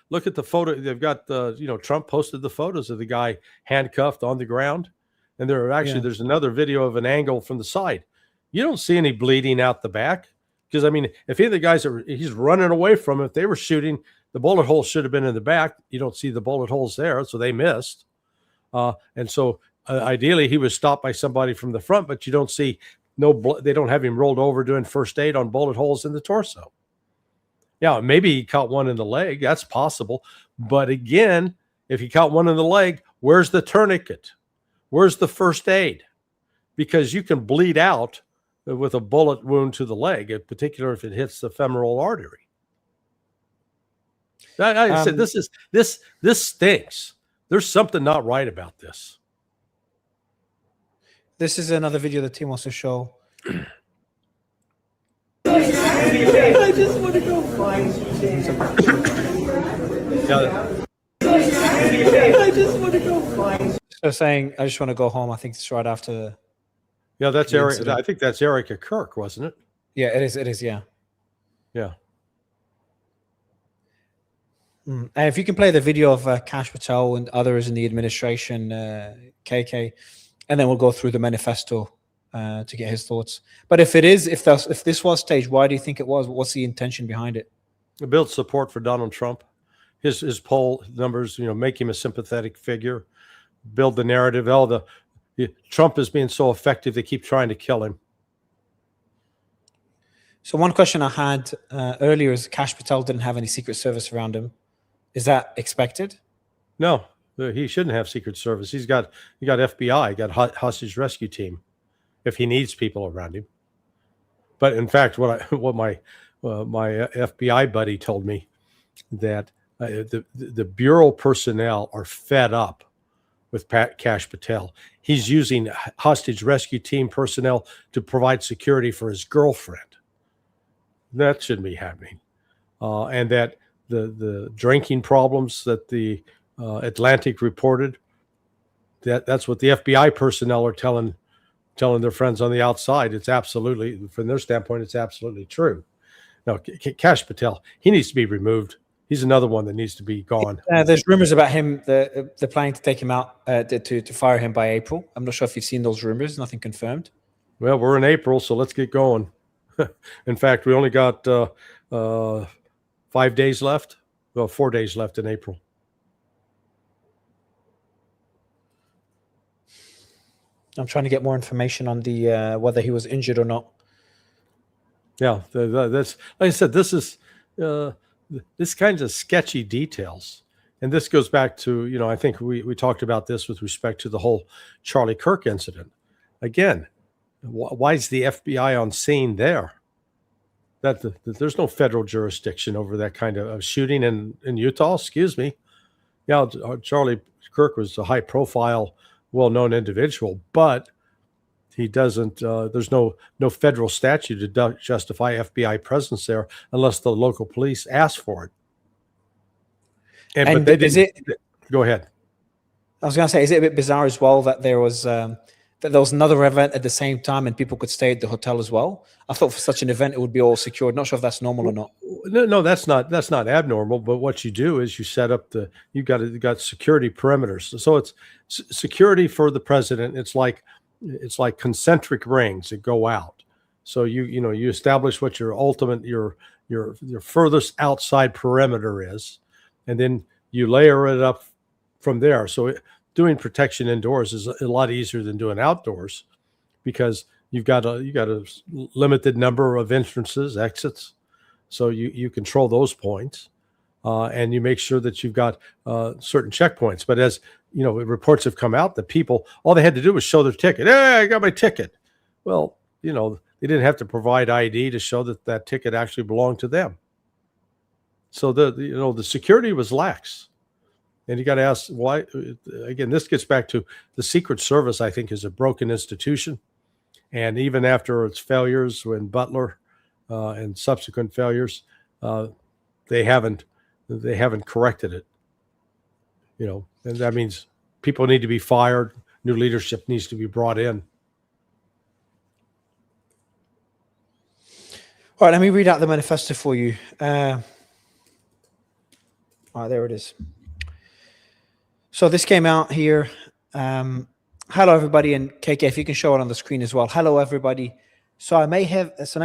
look at the photo. They've got Trump posted the photos of the guy handcuffed on the ground, and there's another video of an angle from the side. You don't see any bleeding out the back, because I mean, if any of the guys he's running away from, if they were shooting, the bullet holes should have been in the back. You don't see the bullet holes there, so they missed. And so ideally, he was stopped by somebody from the front, but you don't see they don't have him rolled over doing first aid on bullet holes in the torso. Yeah, maybe he caught one in the leg. That's possible. But again, if he caught one in the leg, where's the tourniquet? Where's the first aid? Because you can bleed out with a bullet wound to the leg, in particular if it hits the femoral artery. I said, this stinks. There's something not right about this. This is another video the team wants to show. I just want to go find I just want to go find. So saying, I just want to go home. I think it's right after. Yeah, that's Eric. I think that's Erica Kirk, wasn't it? Yeah, it is. It is. Yeah. Yeah. And if you can play the video of Kash Patel and others in the administration, KK, and then we'll go through the manifesto to get his thoughts. But if this was staged, why do you think it was? What's the intention behind it? It builds support for Donald Trump. His poll numbers, make him a sympathetic figure, build the narrative. Trump is being so effective, they keep trying to kill him. So one question I had earlier is Kash Patel didn't have any Secret Service around him. Is that expected? No, he shouldn't have Secret Service. He got FBI, got hostage rescue team, if he needs people around him. But in fact, what my FBI buddy told me, that the bureau personnel are fed up with Kash Patel. He's using hostage rescue team personnel to provide security for his girlfriend. That shouldn't be happening. And that the drinking problems that the Atlantic reported, that's what the FBI personnel are telling their friends on the outside. It's absolutely, from their standpoint, it's absolutely true. No, Kash Patel, he needs to be removed. He's another one that needs to be gone. There's rumors about him. They're planning to take him out, to fire him by April. I'm not sure if you've seen those rumors. Nothing confirmed. Well, we're in April, so let's get going. In fact, we only got 5 days left. Well, 4 days left in April. I'm trying to get more information on the whether he was injured or not. Yeah, that's, like I said, this is this kinds of sketchy details. And this goes back to, I think we talked about this with respect to the whole Charlie Kirk incident. Again, why is the FBI on scene there? There's no federal jurisdiction over that kind of shooting in Utah. Excuse me. Yeah, Charlie Kirk was a high-profile, well-known individual, but he doesn't. There's no federal statute to justify FBI presence there unless the local police ask for it. But they didn't. Go ahead. I was going to say, is it a bit bizarre as well that there was another event at the same time and people could stay at the hotel as well? I thought for such an event it would be all secured. Not sure if that's normal or not. No, that's not abnormal. But what you do is you set up you got security perimeters. So it's security for the president. It's like concentric rings that go out. So you establish what your ultimate your furthest outside perimeter is, and then you layer it up from there. So doing protection indoors is a lot easier than doing outdoors, because you've got a limited number of entrances, exits. So you control those points, and you make sure that you've got certain checkpoints. But as reports have come out that people, all they had to do was show their ticket. Hey, I got my ticket. Well, they didn't have to provide ID to show that ticket actually belonged to them. So the security was lax. And you got to ask why. Again, this gets back to the Secret Service, I think, is a broken institution. And even after its failures when Butler and subsequent failures, they haven't corrected it. And that means people need to be fired. New leadership needs to be brought in. All right, let me read out the manifesto for you. All right, there it is. So this came out here. Hello, everybody. And KK, if you can show it on the screen as well. Hello, everybody. So let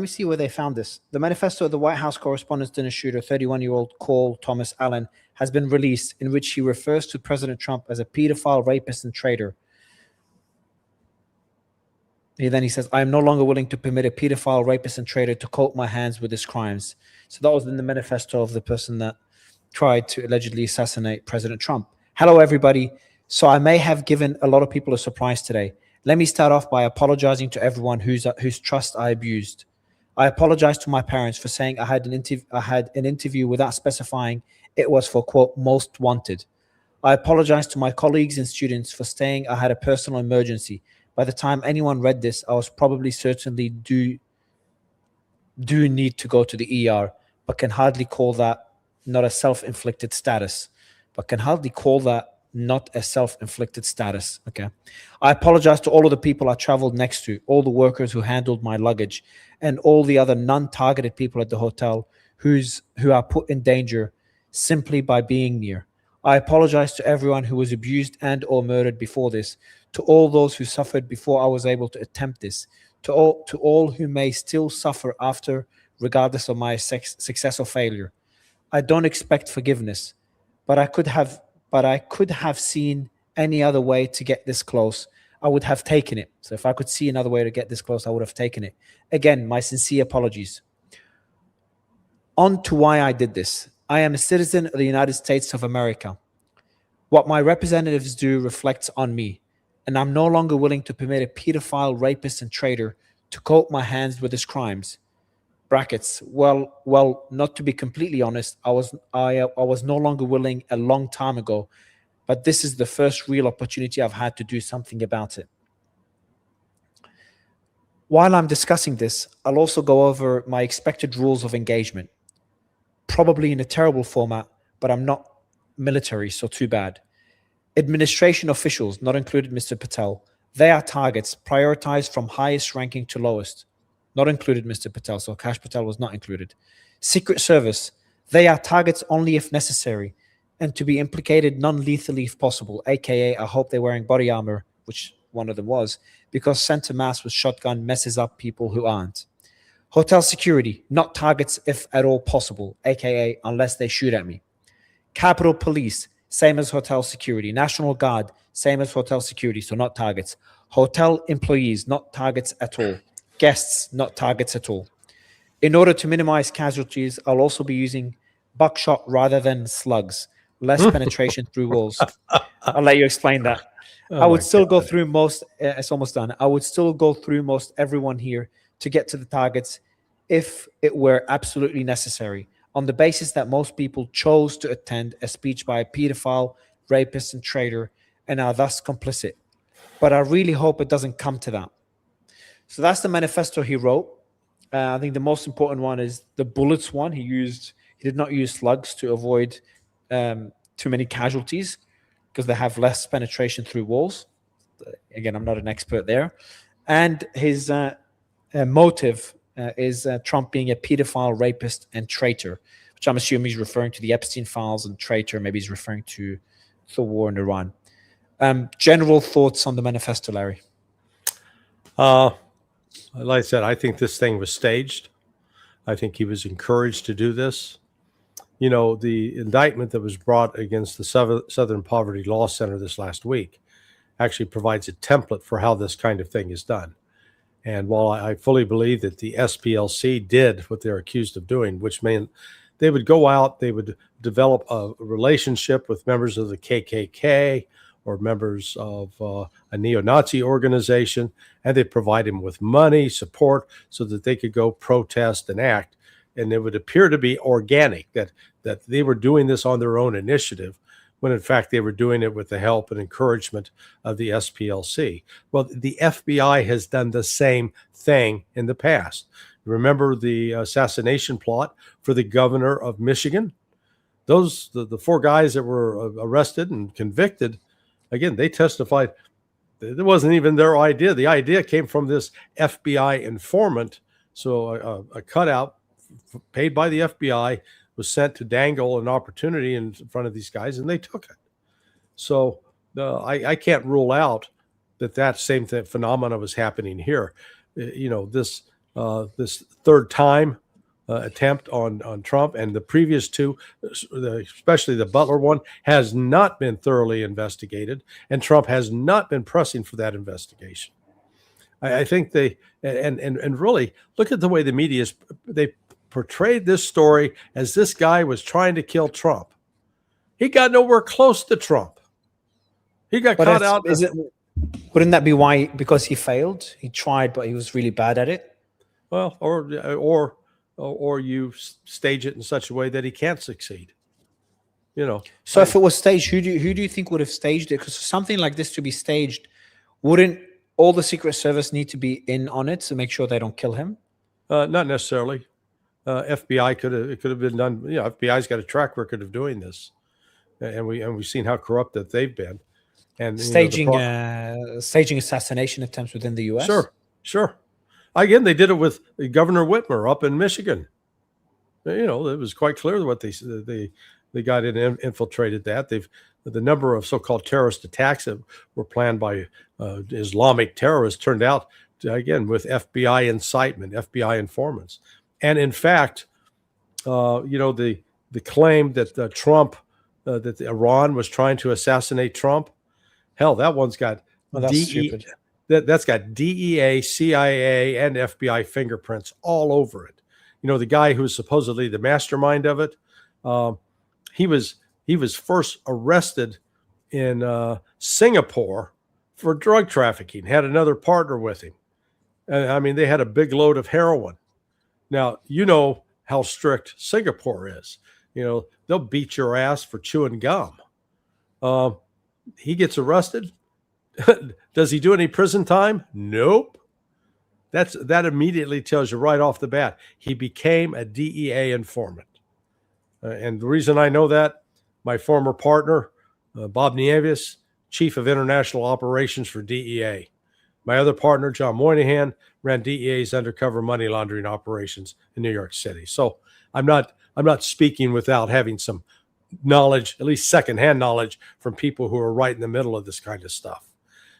me see where they found this. The manifesto of the White House Correspondents' Dinner shooter, 31-year-old Cole Thomas Allen, has been released, in which he refers to President Trump as a pedophile, rapist, and traitor. Then he says, I am no longer willing to permit a pedophile, rapist, and traitor to coat my hands with his crimes. So that was in the manifesto of the person that tried to allegedly assassinate President Trump. Hello, everybody. So I may have given a lot of people a surprise today. Let me start off by apologizing to everyone whose trust I abused. I apologize to my parents for saying I had an interview without specifying it was for, quote, most wanted. I apologize to my colleagues and students for saying I had a personal emergency. By the time anyone read this, I was probably certainly do need to go to the ER, but can hardly call that not a self-inflicted status. Okay. I apologize to all of the people I traveled next to, all the workers who handled my luggage, and all the other non-targeted people at the hotel who are put in danger simply by being near. I apologize to everyone who was abused and or murdered before this, to all those who suffered before I was able to attempt this, to all who may still suffer after, regardless of my success or failure. I don't expect forgiveness, but I could have seen any other way to get this close. I would have taken it. So if I could see another way to get this close, I would have taken it. Again, my sincere apologies. On to why I did this. I am a citizen of the United States of America. What my representatives do reflects on me, and I'm no longer willing to permit a pedophile, rapist, and traitor to coat my hands with his crimes. Brackets. Well, not to be completely honest, I was no longer willing a long time ago, but this is the first real opportunity I've had to do something about it. While I'm discussing this, I'll also go over my expected rules of engagement. Probably in a terrible format, but I'm not military, so too bad. Administration officials, not included Mr. Patel, they are targets prioritized from highest ranking to lowest. Not included Mr. Patel, so Kash Patel was not included. Secret Service, they are targets only if necessary, and to be implicated non-lethally if possible, aka I hope they're wearing body armor, which one of them was, because center mass with shotgun messes up people who aren't. Hotel security, not targets if at all possible, aka unless they shoot at me. Capitol Police, same as hotel security. National Guard, same as hotel security, so not targets. Hotel employees, not targets at all. Guests, not targets at all. In order to minimize casualties, I'll also be using buckshot rather than slugs. Less penetration through walls. I'll let you explain that. I would still go through most, it's almost done. I would still go through most everyone here to get to the targets if it were absolutely necessary, on the basis that most people chose to attend a speech by a pedophile, rapist, and traitor and are thus complicit. But I really hope it doesn't come to that. So that's the manifesto he wrote. I think the most important one is the bullets one. He did not use slugs to avoid too many casualties because they have less penetration through walls. Again, I'm not an expert there. And his motive is Trump being a pedophile, rapist, and traitor, which I'm assuming he's referring to the Epstein files, and traitor, maybe he's referring to the war in Iran. General thoughts on the manifesto, Larry? Like I said, I think this thing was staged. I think he was encouraged to do this. You know, the indictment that was brought against the Southern Poverty Law Center this last week actually provides a template for how this kind of thing is done. And while I fully believe that the SPLC did what they're accused of doing, which meant they would go out, they would develop a relationship with members of the KKK or members of a neo-Nazi organization, and they'd provide them with money, support, so that they could go protest and act. And it would appear to be organic, that they were doing this on their own initiative, when in fact they were doing it with the help and encouragement of the SPLC. Well, the FBI has done the same thing in the past. Remember the assassination plot for the governor of Michigan? The four guys that were arrested and convicted, again, they testified it wasn't even their idea. The idea came from this FBI informant. So a cutout paid by the FBI was sent to dangle an opportunity in front of these guys, and they took it. So I can't rule out that same phenomena was happening here. This third time attempt on Trump, and the previous two, especially the Butler one, has not been thoroughly investigated, and Trump has not been pressing for that investigation. I think they and really look at the way the media they portrayed this story as this guy was trying to kill Trump. He got nowhere close to Trump. He got caught out. Wouldn't that be why? Because he failed. He tried, but he was really bad at it. Well, or you stage it in such a way that he can't succeed. So if it was staged, who do you think would have staged it? Because something like this to be staged, wouldn't all the Secret Service need to be in on it to make sure they don't kill him? Not necessarily. FBI could have been done. FBI's got a track record of doing this, and we've seen how corrupt that they've been. And staging assassination attempts within the U.S. Sure. Again, they did it with Governor Whitmer up in Michigan. It was quite clear what they got in and infiltrated that. The number of so-called terrorist attacks that were planned by Islamic terrorists turned out again with FBI incitement, FBI informants, and in fact, the claim that Trump, that Iran was trying to assassinate Trump. Hell, that one's got stupid. That's got DEA, CIA, and FBI fingerprints all over it. The guy who's supposedly the mastermind of it, he was first arrested in Singapore for drug trafficking. Had another partner with him. They had a big load of heroin. Now how strict Singapore is. They'll beat your ass for chewing gum. He gets arrested. Does he do any prison time? Nope. That immediately tells you right off the bat he became a DEA informant. And the reason I know that, my former partner, Bob Nieves, Chief of International Operations for DEA. My other partner, John Moynihan, ran DEA's undercover money laundering operations in New York City. So I'm not speaking without having some knowledge, at least secondhand knowledge, from people who are right in the middle of this kind of stuff.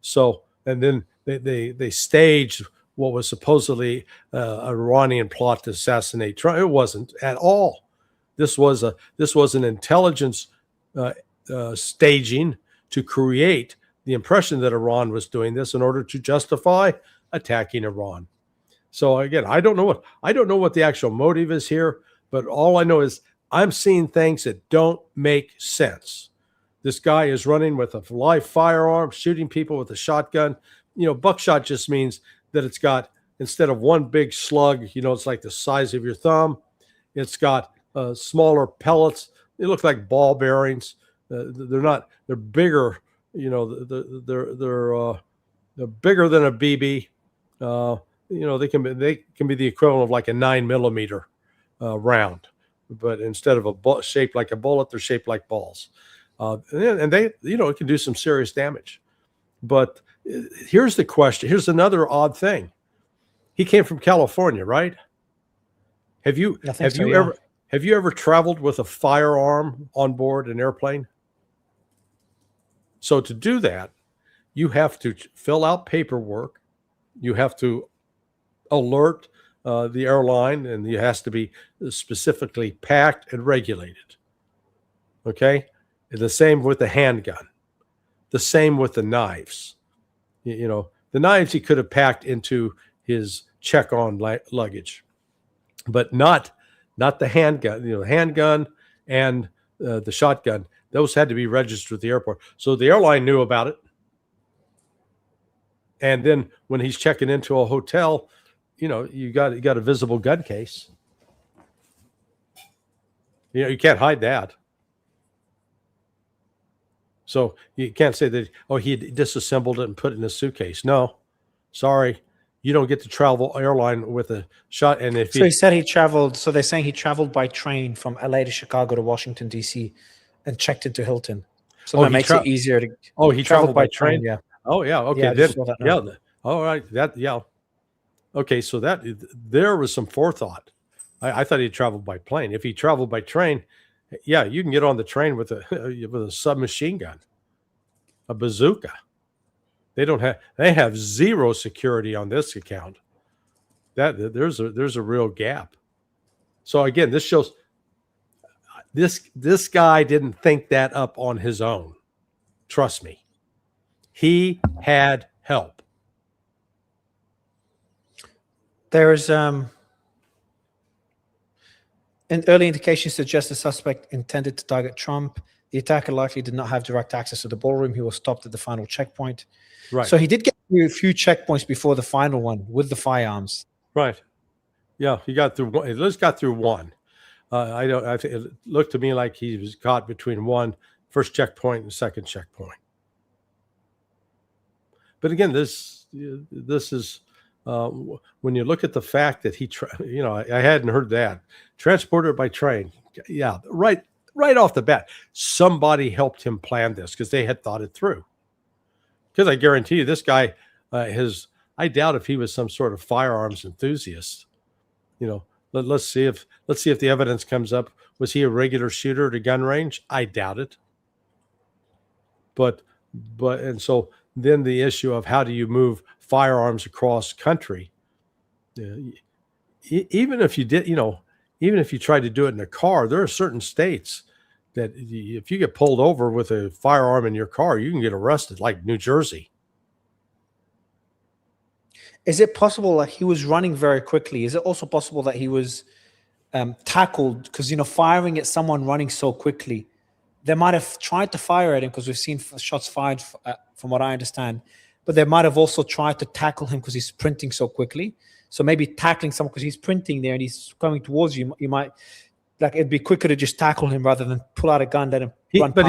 So, and then they staged what was supposedly an Iranian plot to assassinate Trump. It wasn't at all. This was an intelligence staging to create the impression that Iran was doing this in order to justify attacking Iran. So again, I don't know what the actual motive is here, but all I know is I'm seeing things that don't make sense. This guy is running with a live firearm, shooting people with a shotgun. Buckshot just means that it's got, instead of one big slug, it's like the size of your thumb. It's got smaller pellets. They look like ball bearings. They're bigger. They're bigger than a BB. They can be the equivalent of like a 9mm round, but instead of shaped like a bullet, they're shaped like balls. And they, it can do some serious damage. But here's the question. Here's another odd thing. He came from California, right? Have you ever traveled with a firearm on board an airplane? So to do that, you have to fill out paperwork. You have to alert the airline, and it has to be specifically packed and regulated. Okay? The same with the handgun. The same with the knives. The knives he could have packed into his check-on luggage, but not the handgun. The handgun and the shotgun. Those had to be registered at the airport. So the airline knew about it. And then when he's checking into a hotel, you got a visible gun case. You can't hide that. So you can't say that, he disassembled it and put it in a suitcase. No, sorry. You don't get to travel airline with a shot. And if he said he traveled, so they're saying he traveled by train from LA to Chicago to Washington, D.C. and checked into Hilton. So that makes it easier to. Oh, he traveled by train? Yeah. Oh, yeah. Okay. Yeah. All right. Yeah. Okay. So there was some forethought. I thought he traveled by plane. If he traveled by train, yeah, you can get on the train with a submachine gun, a bazooka. They have zero security on this account. There's a real gap. So again, this shows this guy didn't think that up on his own. Trust me. He had help. There is an early indication suggests the suspect intended to target Trump. The attacker likely did not have direct access to the ballroom. He was stopped at the final checkpoint. Right. So he did get through a few checkpoints before the final one with the firearms. Right. Yeah, he got through one. At least got through one. It looked to me like he was caught between first checkpoint and second checkpoint. But again, this is when you look at the fact that I hadn't heard that transported by train. Yeah, right off the bat, somebody helped him plan this because they had thought it through. Because I guarantee you, this guy, I doubt if he was some sort of firearms enthusiast. Let's see if the evidence comes up. Was he a regular shooter at a gun range? I doubt it. And so then the issue of how do you move firearms across country? Even if you did, even if you tried to do it in a car, there are certain states that if you get pulled over with a firearm in your car, you can get arrested, like New Jersey. Is it possible that he was running very quickly? Is it also possible that he was tackled? Because, firing at someone running so quickly, they might have tried to fire at him because we've seen shots fired from what I understand. But they might have also tried to tackle him because he's sprinting so quickly. So maybe tackling someone because he's sprinting there and he's coming towards you, you might, it'd be quicker to just tackle him rather than pull out a gun, let him run past.